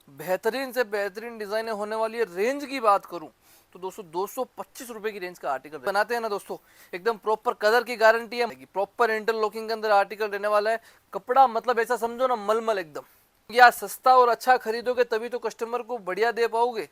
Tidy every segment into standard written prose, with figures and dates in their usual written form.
बेहतरीन से बेहतरीन डिजाइने होने वाली है। रेंज की बात करूं तो दोस्तों 225 रुपए की रेंज का आर्टिकल बनाते हैं ना दोस्तों, एकदम प्रॉपर कलर की गारंटी है, प्रॉपर इंटरलॉकिंग के अंदर आर्टिकल रहने वाला है। कपड़ा मतलब ऐसा समझो ना, मलमल एकदम। या सस्ता और अच्छा खरीदोगे तभी तो कस्टमर को बढ़िया दे पाओगे।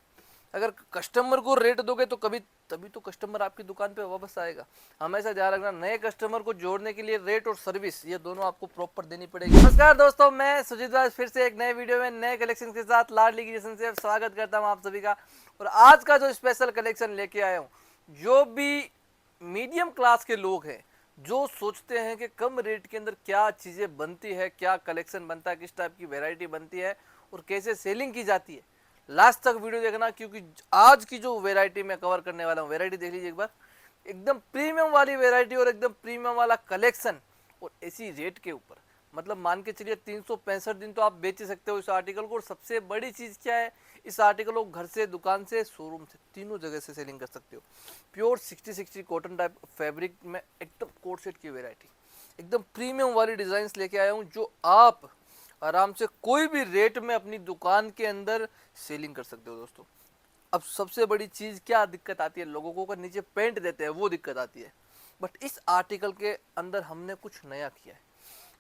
अगर कस्टमर को रेट दोगे तो कभी तभी तो कस्टमर आपकी दुकान पे वापस आएगा। हमेशा ध्यान रखना, नए कस्टमर को जोड़ने के लिए रेट और सर्विस ये दोनों आपको प्रॉपर देनी पड़ेगी। नमस्कार दोस्तों, मैं सुजीत राज फिर से एक नए वीडियो में नए कलेक्शन के साथ लाडली क्रिएशन से स्वागत करता हूं आप सभी का। और आज का जो स्पेशल कलेक्शन लेके आया हूं, जो भी मीडियम क्लास के लोग हैं, जो सोचते हैं कि कम रेट के अंदर क्या चीजें बनती है, क्या कलेक्शन बनता है, किस टाइप की वेरायटी बनती है और कैसे सेलिंग की जाती है, लास्ट तक वीडियो देखना। क्योंकि आज की जो वेरायटी मैं कवर करने वाला हूँ, वेरायटी देख लीजिए एक बार, एकदम प्रीमियम वाली वेरायटी और एकदम प्रीमियम वाला कलेक्शन और इसी रेट के ऊपर। मतलब मान के चलिए 365 दिन तो आप बेच ही सकते हो इस आर्टिकल को। और सबसे बड़ी चीज क्या है, इस आर्टिकल को घर से, दुकान से, शोरूम से, तीनों जगह से सेलिंग कर सकते हो। प्योर 60-60 कॉटन टाइप फैब्रिक में एकदम कोट सेट की वेरायटी, एकदम प्रीमियम वाली डिजाइन लेके आया हूँ, जो आप आराम से कोई भी रेट में अपनी दुकान के अंदर सेलिंग कर सकते हो दोस्तों। अब सबसे बड़ी चीज क्या दिक्कत आती है, लोगों को नीचे पेंट देते हैं वो दिक्कत आती है। बट इस आर्टिकल के अंदर हमने कुछ नया किया है।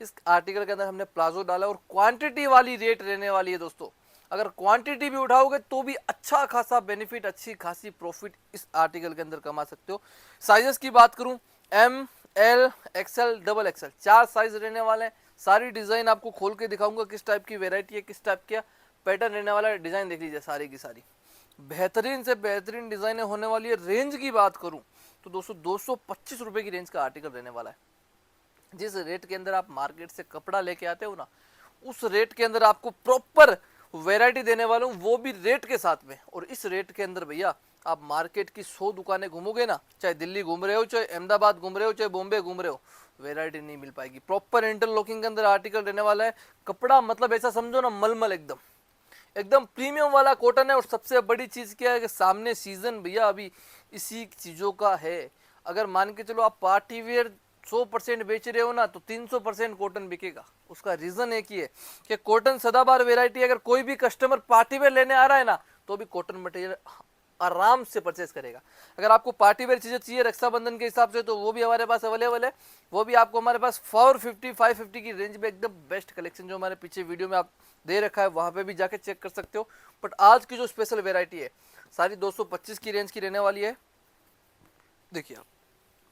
इस आर्टिकल के अंदर हमने प्लाजो डाला और क्वांटिटी वाली रेट रहने वाली है दोस्तों। अगर क्वांटिटी भी उठाओगे तो भी अच्छा खासा बेनिफिट, अच्छी खासी प्रॉफिट इस आर्टिकल के अंदर कमा सकते हो। साइजेस की बात करूं, M, L, XL, double XL, 4 size रहने वाले हैं। सारी डिजाइन आपको खोल के दिखाऊंगा, किस टाइप की वेरायटी है, किस टाइप का पैटर्न रहने वाला है। डिजाइन देख लीजिए, सारी की सारी बेहतरीन से बेहतरीन डिजाइने होने वाली है। रेंज की बात करूं तो दोस्तों 225 रुपए की रेंज का आर्टिकल रहने वाला है। जिस रेट के अंदर आप मार्केट से कपड़ा लेके आते हो ना, उस रेट के अंदर आपको प्रॉपर वैरायटी देने वाला हूँ, वो भी रेट के साथ में। और इस रेट के अंदर भैया आप मार्केट की 100 दुकानें घूमोगे ना, चाहे दिल्ली घूम रहे हो, चाहे अहमदाबाद घूम रहे हो, चाहे बॉम्बे घूम रहे हो, वैरायटी नहीं मिल पाएगी। प्रॉपर इंटरलॉकिंग के अंदर आर्टिकल रहने वाला है। कपड़ा मतलब ऐसा समझो ना, मलमल एकदम एकदम प्रीमियम वाला कॉटन है। और सबसे बड़ी चीज क्या है कि सामने सीजन भैया अभी इसी चीजों का है। अगर मान के चलो आप पार्टी वेयर 100% बेच रहे हो ना, तो 300% कॉटन बिकेगा। उसका रीजन एक ही है कि कॉटन सदाबहार वेरायटी, अगर कोई भी कस्टमर पार्टी वेयर लेने आ रहा है ना, तो भी कॉटन मटेरियल आराम से परचेज करेगा। अगर आपको पार्टी वेयर चीजें चाहिए रक्षाबंधन के हिसाब से, तो वो भी हमारे पास अवेलेबल है। वो भी आपको हमारे पास 450-550 की रेंज में एकदम बेस्ट कलेक्शन, जो हमारे पीछे वीडियो में आप दे रखा है, वहां पे भी जाके चेक कर सकते हो। बट आज की जो स्पेशल वेरायटी है, सारी 225 की रेंज की रहने वाली है। देखिए आप,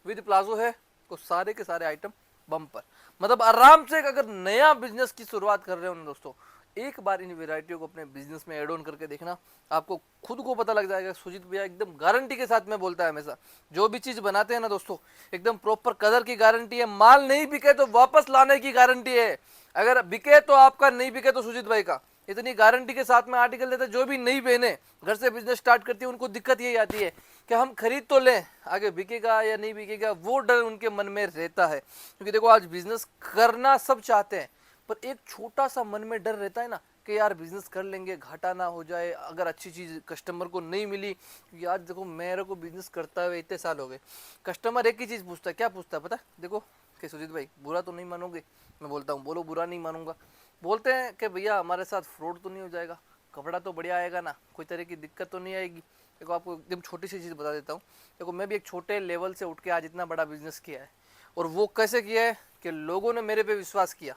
विद प्लाजो है, तो सारे के सारे आइटम बम्पर। मतलब आराम से अगर नया बिजनेस की शुरुआत कर रहे हो ना दोस्तों, एक बार इन वेरायटियों को अपने बिजनेस में एड ऑन करके देखना, आपको खुद को पता लग जाएगा। सुजीत भैया एकदम गारंटी के साथ में बोलता है हमेशा, जो भी चीज बनाते हैं ना दोस्तों, एकदम प्रॉपर कलर की गारंटी है। माल नहीं बिके तो वापस लाने की गारंटी है। अगर बिके तो आपका, नहीं बिके तो सुजीत भाई का। इतनी गारंटी के साथ में आर्टिकल देते हैं। जो भी नई बहनें घर से बिजनेस स्टार्ट करती है, उनको दिक्कत यही आती है कि हम खरीद तो लें, आगे बिकेगा या नहीं बिकेगा, वो डर उनके मन में रहता है। क्योंकि देखो, आज बिजनेस करना सब चाहते हैं, पर एक छोटा सा मन में डर रहता है ना कि यार बिजनेस कर लेंगे, घाटा ना हो जाए अगर अच्छी चीज कस्टमर को नहीं मिली। क्योंकि आज देखो, मेरे को बिजनेस करता हुए इतने साल हो गए, कस्टमर एक ही चीज पूछता है। क्या पूछता है पता है? देखो कि सुजीत भाई, बुरा तो नहीं मानोगे? मैं बोलता हूँ, बोलो बुरा नहीं मानूंगा। बोलते हैं कि भैया हमारे साथ फ्रॉड तो नहीं हो जाएगा, कपड़ा तो बढ़िया आएगा ना, कोई तरह की दिक्कत तो नहीं आएगी। देखो, आपको एकदम छोटी सी चीज़ बता देता हूँ। देखो, मैं भी एक छोटे लेवल से उठ के आज इतना बड़ा बिजनेस किया है। और वो कैसे किया है कि लोगों ने मेरे पे विश्वास किया,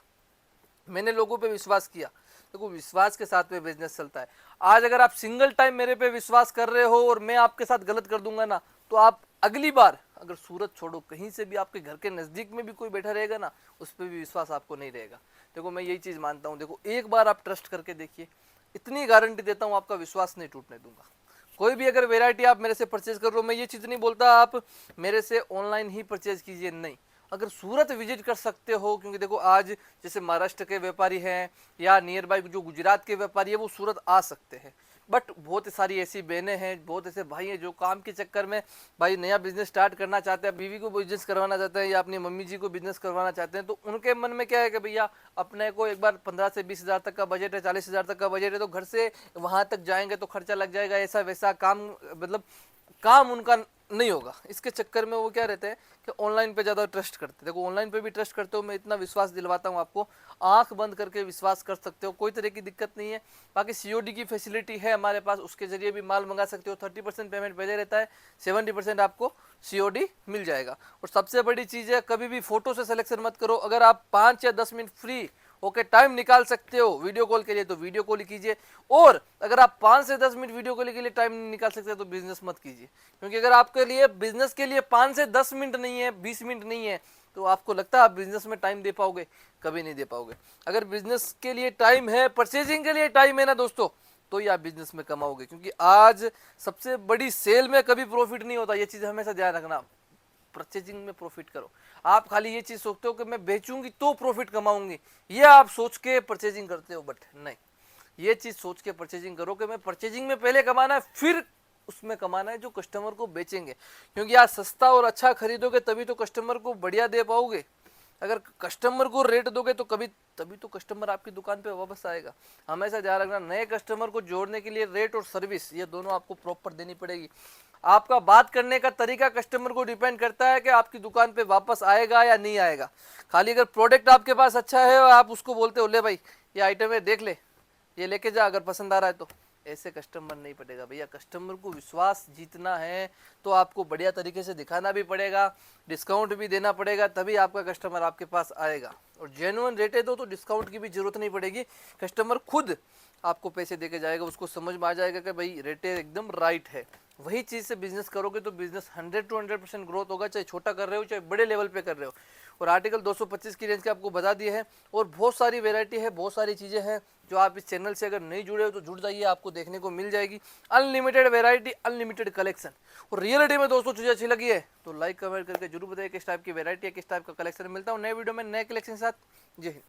मैंने लोगों पे विश्वास किया। देखो, विश्वास के साथ में बिजनेस चलता है। आज अगर आप सिंगल टाइम मेरे पे विश्वास कर रहे हो और मैं आपके साथ गलत कर दूंगा ना, तो आप अगली बार अगर सूरत छोड़ो, कहीं से भी आपके घर के नजदीक में भी कोई बैठा रहेगा ना, उस पर भी विश्वास आपको नहीं रहेगा। देखो, मैं यही चीज मानता हूँ। देखो, एक बार आप ट्रस्ट करके देखिए, इतनी गारंटी देता हूँ, आपका विश्वास नहीं टूटने दूंगा। कोई भी अगर वेरायटी आप मेरे से परचेज कर रहे हो, मैं ये चीज नहीं बोलता आप मेरे से ऑनलाइन ही परचेज कीजिए, नहीं। अगर सूरत विजिट कर सकते हो, क्योंकि देखो आज जैसे महाराष्ट्र के व्यापारी हैं या नियर बाई जो गुजरात के व्यापारी है, वो सूरत आ सकते हैं। बट बहुत सारी ऐसी बहनें हैं, बहुत ऐसे भाई हैं जो काम के चक्कर में भाई नया बिजनेस स्टार्ट करना चाहते हैं, बीवी को बिजनेस करवाना चाहते हैं या अपनी मम्मी जी को बिजनेस करवाना चाहते हैं। तो उनके मन में क्या है कि भैया अपने को एक बार 15 से 20 हज़ार तक का बजट है, 40 हज़ार तक का बजट है, तो घर से वहां तक जाएंगे तो खर्चा लग जाएगा, ऐसा वैसा काम, मतलब काम उनका नहीं होगा। इसके चक्कर में वो क्या रहते हैं कि ऑनलाइन पे ज़्यादा ट्रस्ट करते हैं। देखो ऑनलाइन पे भी ट्रस्ट करते हो, मैं इतना विश्वास दिलवाता हूँ आपको, आंख बंद करके विश्वास कर सकते हो, कोई तरह की दिक्कत नहीं है। बाकी सीओडी की फैसिलिटी है हमारे पास, उसके जरिए भी माल मंगा सकते हो। 30% पेमेंट पहले रहता है, 70% आपको सीओडी मिल जाएगा। और सबसे बड़ी चीज़ है, कभी भी फोटो से सिलेक्शन मत करो। अगर आप 5 या 10 मिनट फ्री ओके टाइम निकाल सकते हो वीडियो कॉल के लिए तो वीडियो कॉल कीजिए, और अगर आप 5 से 10 मिनट वीडियो कॉल के लिए टाइम निकाल सकते हो तो बिजनेस मत कीजिए। क्योंकि अगर आपके लिए बिजनेस के लिए 5 से 10 मिनट नहीं है, 20 मिनट नहीं है, तो आपको लगता है आप बिजनेस में टाइम दे पाओगे? कभी नहीं दे पाओगे। अगर बिजनेस के लिए टाइम है, परचेजिंग के लिए टाइम है ना दोस्तों, तो ही आप बिजनेस में कमाओगे। क्योंकि आज सबसे बड़ी सेल में कभी प्रॉफिट नहीं होता, ये चीज हमेशा ध्यान रखना। परचेजिंग में प्रॉफिट करो। आप खाली ये चीज सोचते हो कि मैं बेचूंगी तो प्रॉफिट कमाऊंगी, ये आप सोच के परचेजिंग करते हो, बट नहीं, ये चीज सोच के परचेजिंग करो कि मैं परचेजिंग में पहले कमाना है, फिर उसमें कमाना है जो कस्टमर को बेचेंगे। क्योंकि आप सस्ता और अच्छा खरीदोगे तभी तो कस्टमर को बढ़िया दे पाओगे। अगर कस्टमर को रेट दोगे तो कभी तभी तो कस्टमर आपकी दुकान पे वापस आएगा। हमेशा ध्यान रखना, नए कस्टमर को जोड़ने के लिए रेट और सर्विस ये दोनों आपको प्रॉपर देनी पड़ेगी। आपका बात करने का तरीका कस्टमर को डिपेंड करता है कि आपकी दुकान पे वापस आएगा या नहीं आएगा। खाली अगर प्रोडक्ट आपके पास अच्छा है और आप उसको बोलते हो ले भाई ये आइटम है देख ले, ये लेके जा, अगर पसंद आ रहा है तो, ऐसे कस्टमर नहीं पड़ेगा भैया। कस्टमर को विश्वास जीतना है तो आपको बढ़िया तरीके से दिखाना भी पड़ेगा, डिस्काउंट भी देना पड़ेगा, तभी आपका कस्टमर आपके पास आएगा। और जेन्युइन रेट है तो डिस्काउंट की भी जरूरत नहीं पड़ेगी, कस्टमर खुद आपको पैसे देके जाएगा, उसको समझ में आ जाएगा कि भाई रेट एकदम राइट है। वही चीज़ से बिजनेस करोगे तो बिजनेस 100 to 100% ग्रोथ होगा, चाहे छोटा कर रहे हो चाहे बड़े लेवल पे कर रहे हो। और आर्टिकल 225 की रेंज के आपको बता दिए हैं, और बहुत सारी वेरायटी है, बहुत सारी चीज़ें हैं जो आप इस चैनल से अगर नहीं जुड़े हो तो जुड़ जाइए, आपको देखने को मिल जाएगी। Unlimited variety, unlimited collection. और रियलिटी में दोस्तों चीज़ें अच्छी लगी है तो लाइक कमेंट करके जरूर बताइए किस टाइप की वेरायटी है, किस टाइप का कलेक्शन। मिलता हूँ नए वीडियो में नए कलेक्शन के साथ। जय हिंद।